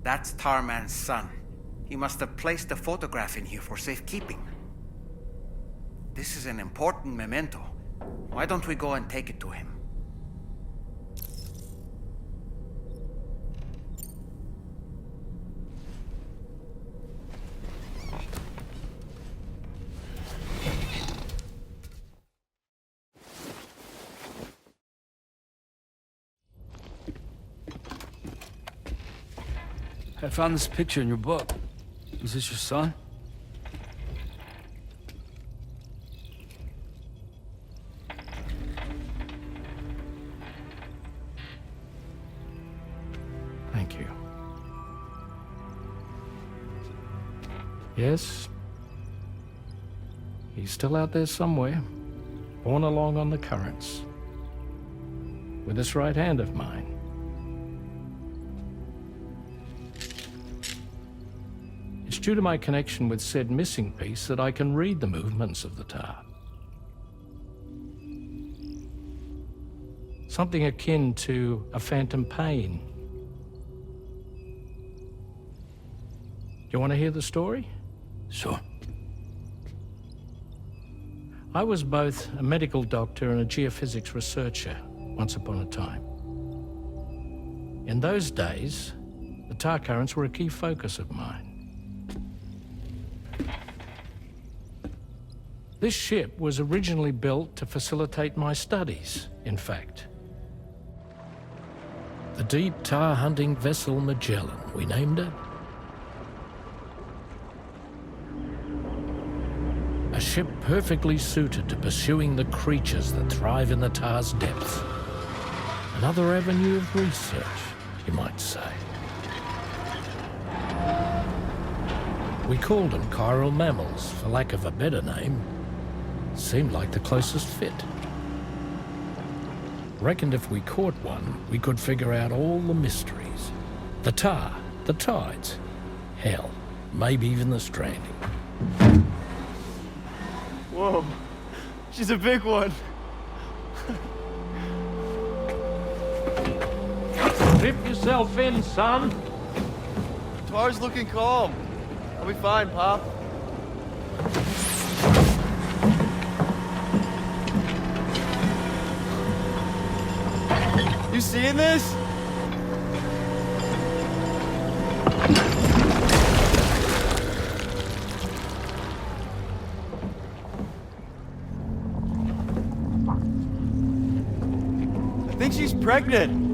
That's Tarman's son. He must have placed a photograph in here for safekeeping. This is an important memento. Why don't we go and take it to him? I found this picture in your book. Is this your son? Thank you. Yes. He's still out there somewhere, borne along on the currents, with this right hand of mine. It's due to my connection with said missing piece that I can read the movements of the tar. Something akin to a phantom pain. You want to hear the story? Sure. I was both a medical doctor and a geophysics researcher once upon a time. In those days, the tar currents were a key focus of mine. This ship was originally built to facilitate my studies, in fact. The deep tar hunting vessel Magellan, we named it. A ship perfectly suited to pursuing the creatures that thrive in the tar's depths. Another avenue of research, you might say. We called them chiral mammals, for lack of a better name. Seemed like the closest fit. Reckoned if we caught one, we could figure out all the mysteries. The tar, the tides, hell, maybe even the stranding. Whoa, she's a big one. Dip yourself in, son. Tar's looking calm. I'll be fine, Pop. You seeing this? I think she's pregnant.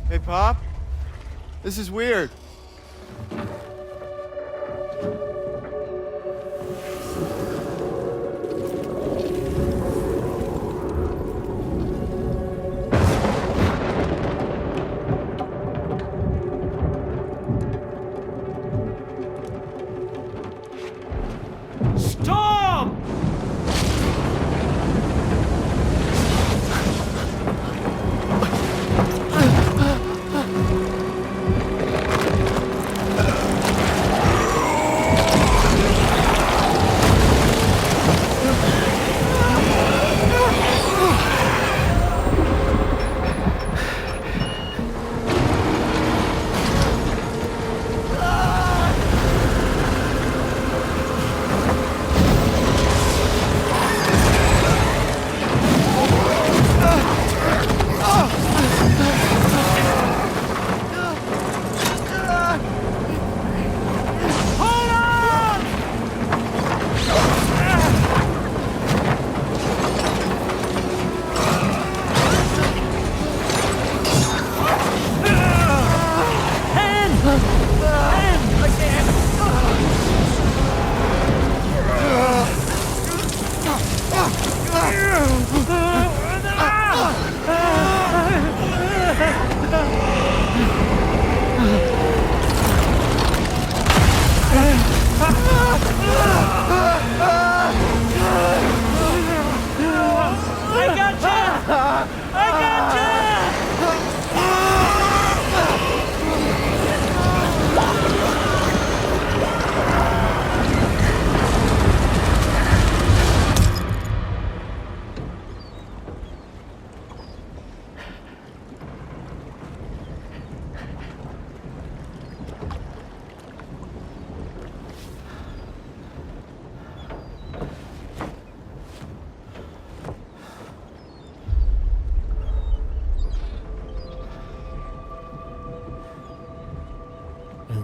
Hey, Pop. This is weird. Stop!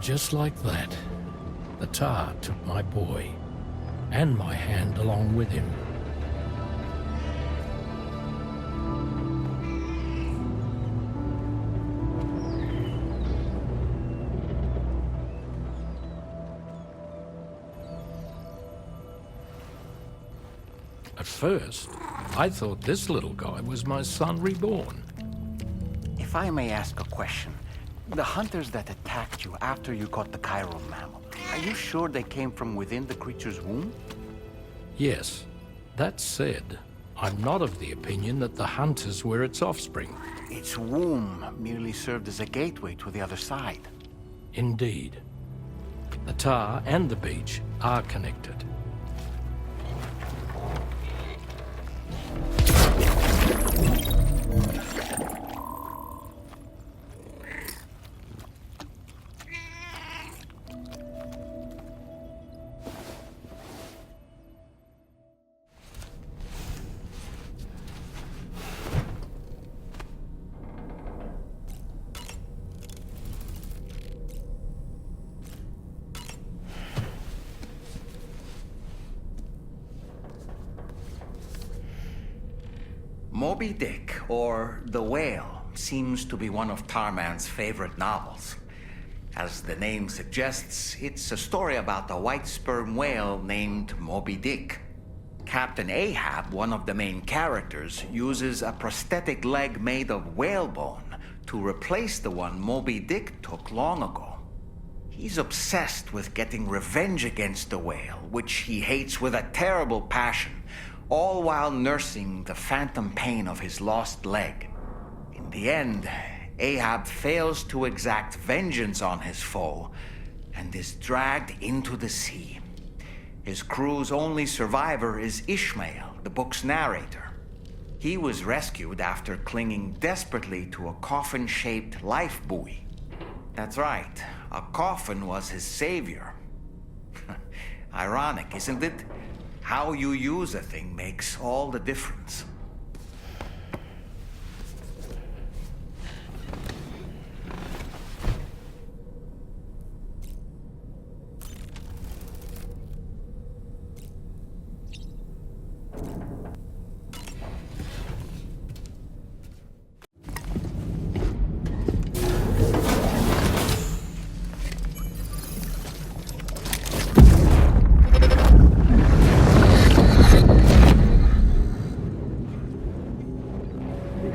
just like that, the tar took my boy, and my hand along with him. At first, I thought this little guy was my son reborn. If I may ask a question, the hunters that attacked you after you caught the chiral mammal, are you sure they came from within the creature's womb? Yes, that said, I'm not of the opinion that the hunters were its offspring. Its womb merely served as a gateway to the other side. Indeed. The tar and the beach are connected. Moby Dick, or The Whale, seems to be one of Tarman's favorite novels. As the name suggests, it's a story about a white sperm whale named Moby Dick. Captain Ahab, one of the main characters, uses a prosthetic leg made of whalebone to replace the one Moby Dick took long ago. He's obsessed with getting revenge against the whale, which he hates with a terrible passion, all while nursing the phantom pain of his lost leg. In the end, Ahab fails to exact vengeance on his foe and is dragged into the sea. His crew's only survivor is Ishmael, the book's narrator. He was rescued after clinging desperately to a coffin-shaped life buoy. That's right, a coffin was his savior. Ironic, isn't it? How you use a thing makes all the difference.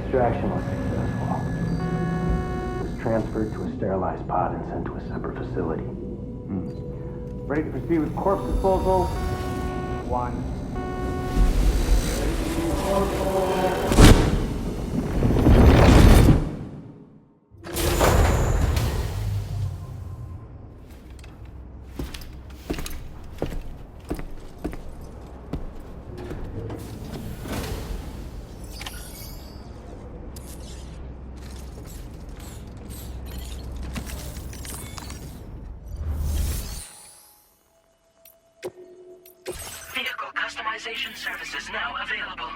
Extraction was successful. It was transferred to a sterilized pod and sent to a separate facility. Ready to proceed with corpse disposal? 1. Vehicle customization services now available.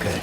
Okay.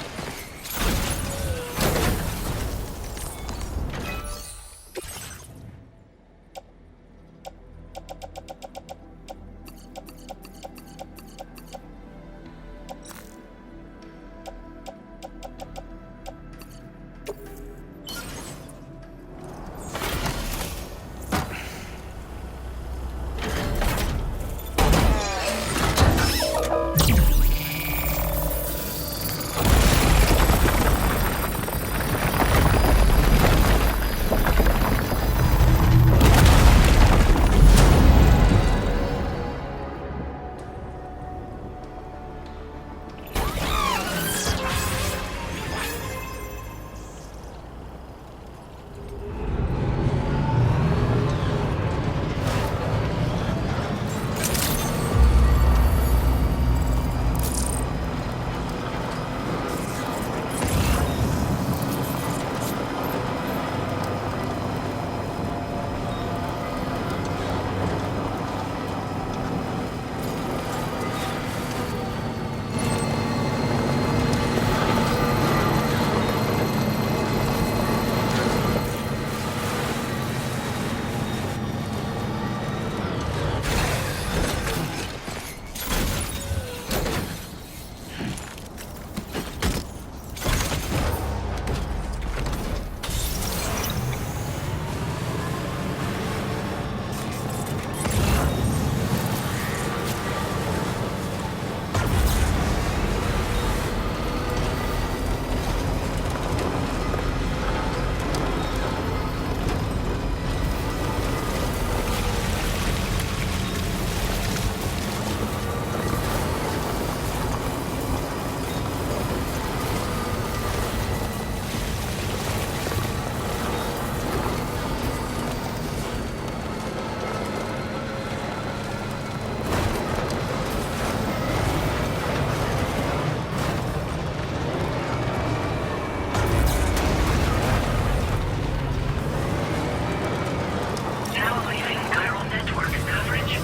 Now leaving chiral network coverage.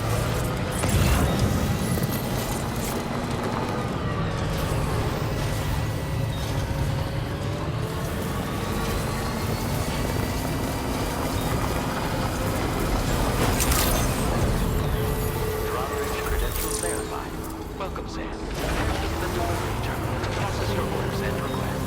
Ravaged credentials verified. Welcome, Sam. Here's the delivery terminal to process your orders and requests.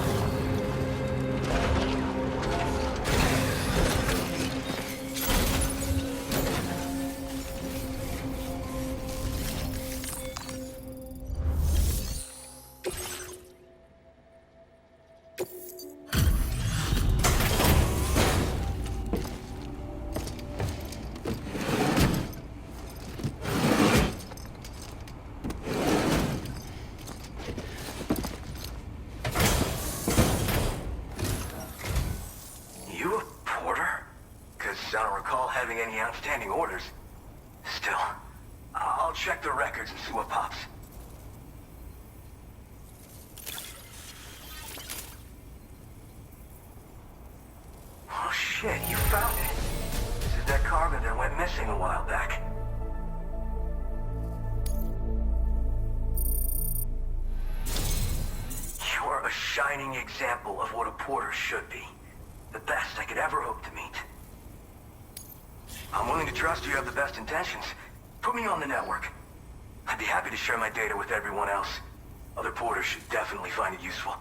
You a porter? Because I don't recall having any outstanding orders. Still, I'll check the records and see what pops. Oh shit, you found it. This is that carbon that went missing a while back. You're a shining example of what a porter should be. The best I could ever hope to meet. I'm willing to trust you have the best intentions. Put me on the network. I'd be happy to share my data with everyone else. Other porters should definitely find it useful.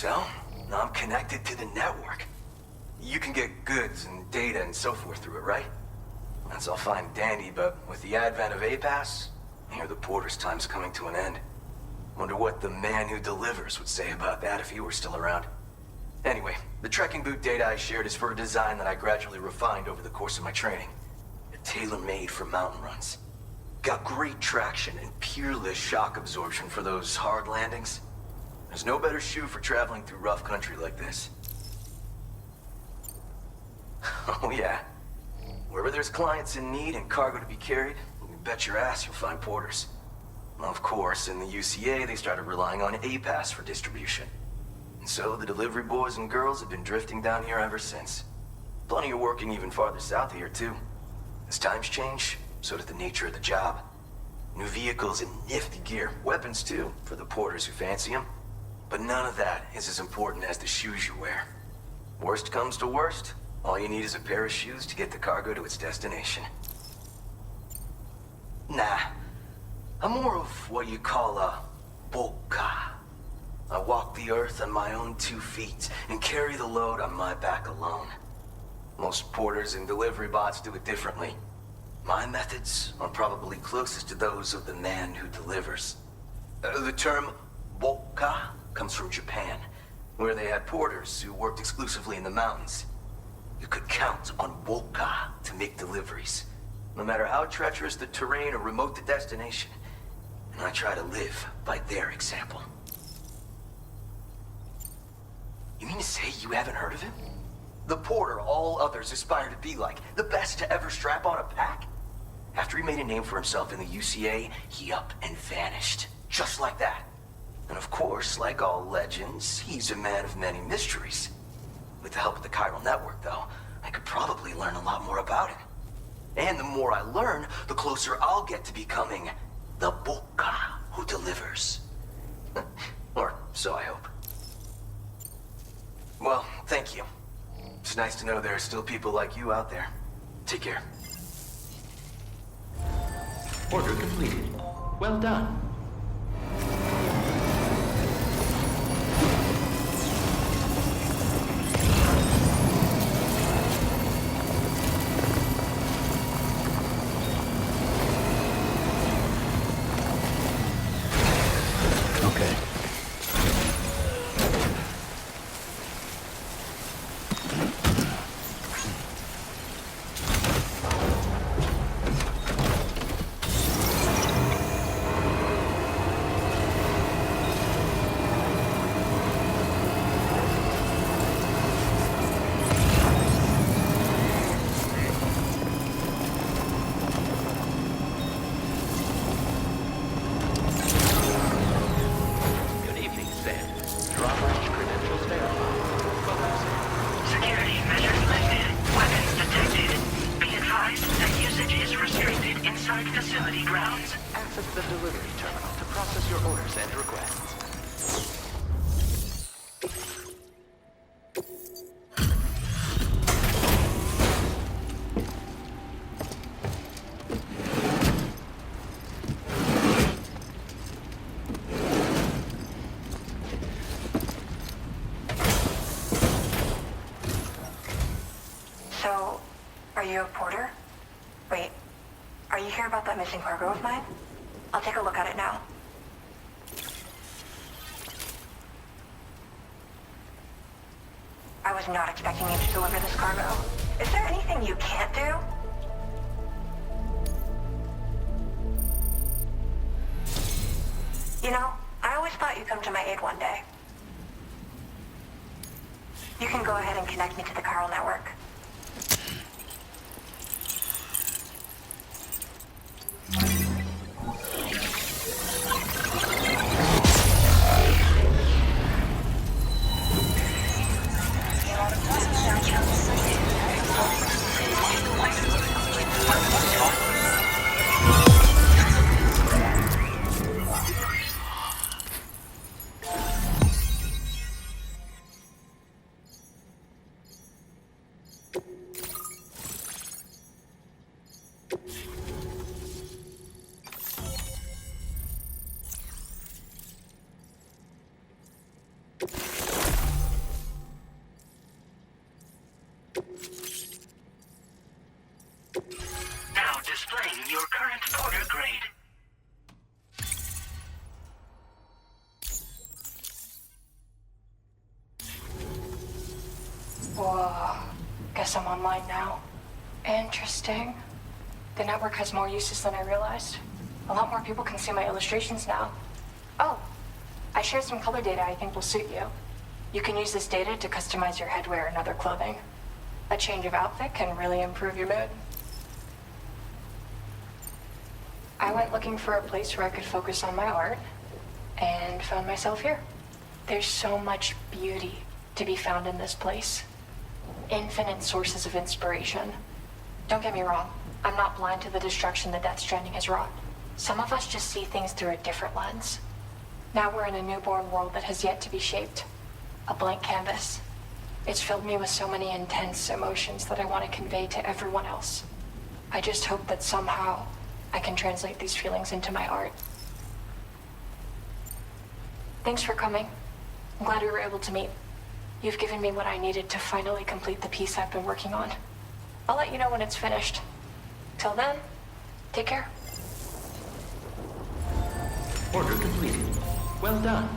So, now I'm connected to the network. You can get goods and data and so forth through it, right? That's all fine and dandy, but with the advent of A-Pass, I hear the porter's time's coming to an end. Wonder what the man who delivers would say about that if he were still around. Anyway, the trekking boot data I shared is for a design that I gradually refined over the course of my training. Tailor-made for mountain runs. Got great traction and peerless shock absorption for those hard landings. There's no better shoe for traveling through rough country like this. Oh yeah. Wherever there's clients in need and cargo to be carried, you can bet your ass you'll find porters. Of course, in the UCA, they started relying on A-Pass for distribution. And so the delivery boys and girls have been drifting down here ever since. Plenty of working even farther south of here, too. As times change, so does the nature of the job. New vehicles and nifty gear. Weapons, too, for the porters who fancy them. But none of that is as important as the shoes you wear. Worst comes to worst, all you need is a pair of shoes to get the cargo to its destination. Nah, I'm more of what you call a boka. I walk the earth on my own 2 feet and carry the load on my back alone. Most porters and delivery bots do it differently. My methods are probably closest to those of the man who delivers. The term boka comes from Japan, where they had porters who worked exclusively in the mountains. You could count on boka to make deliveries, no matter how treacherous the terrain or remote the destination. And I try to live by their example. You mean to say you haven't heard of him? The porter all others aspire to be like, the best to ever strap on a pack? After he made a name for himself in the UCA, he up and vanished. Just like that. And of course, like all legends, he's a man of many mysteries. With the help of the chiral network, though, I could probably learn a lot more about him. And the more I learn, the closer I'll get to becoming the boka who delivers. Or so I hope. Well, thank you. It's nice to know there are still people like you out there. Take care. Order completed. Well done. Okay. Security measures lifted. Weapons detected. Be advised that usage is restricted inside facility grounds. Access the delivery terminal to process your orders and requests. So, are you a porter? Wait, are you here about that missing cargo of mine? I'll take a look at it now. I was not expecting you to deliver this cargo. Is there anything you can't do? You know, I always thought you'd come to my aid one day. You can go ahead and connect me to the chiral network. Whoa. Guess I'm online now. Interesting. The network has more uses than I realized. A lot more people can see my illustrations now. Oh, I shared some color data I think will suit you. You can use this data to customize your headwear and other clothing. A change of outfit can really improve your mood. I went looking for a place where I could focus on my art, and found myself here. There's so much beauty to be found in this place. Infinite sources of inspiration. Don't get me wrong, I'm not blind to the destruction that Death Stranding has wrought. Some of us just see things through a different lens. Now we're in a newborn world that has yet to be shaped. A blank canvas. It's filled me with so many intense emotions that I want to convey to everyone else. I just hope that somehow I can translate these feelings into my art. Thanks for coming. I'm glad we were able to meet. You've given me what I needed to finally complete the piece I've been working on. I'll let you know when it's finished. Till then, take care. Order completed. Well done.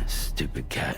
Stupid cat.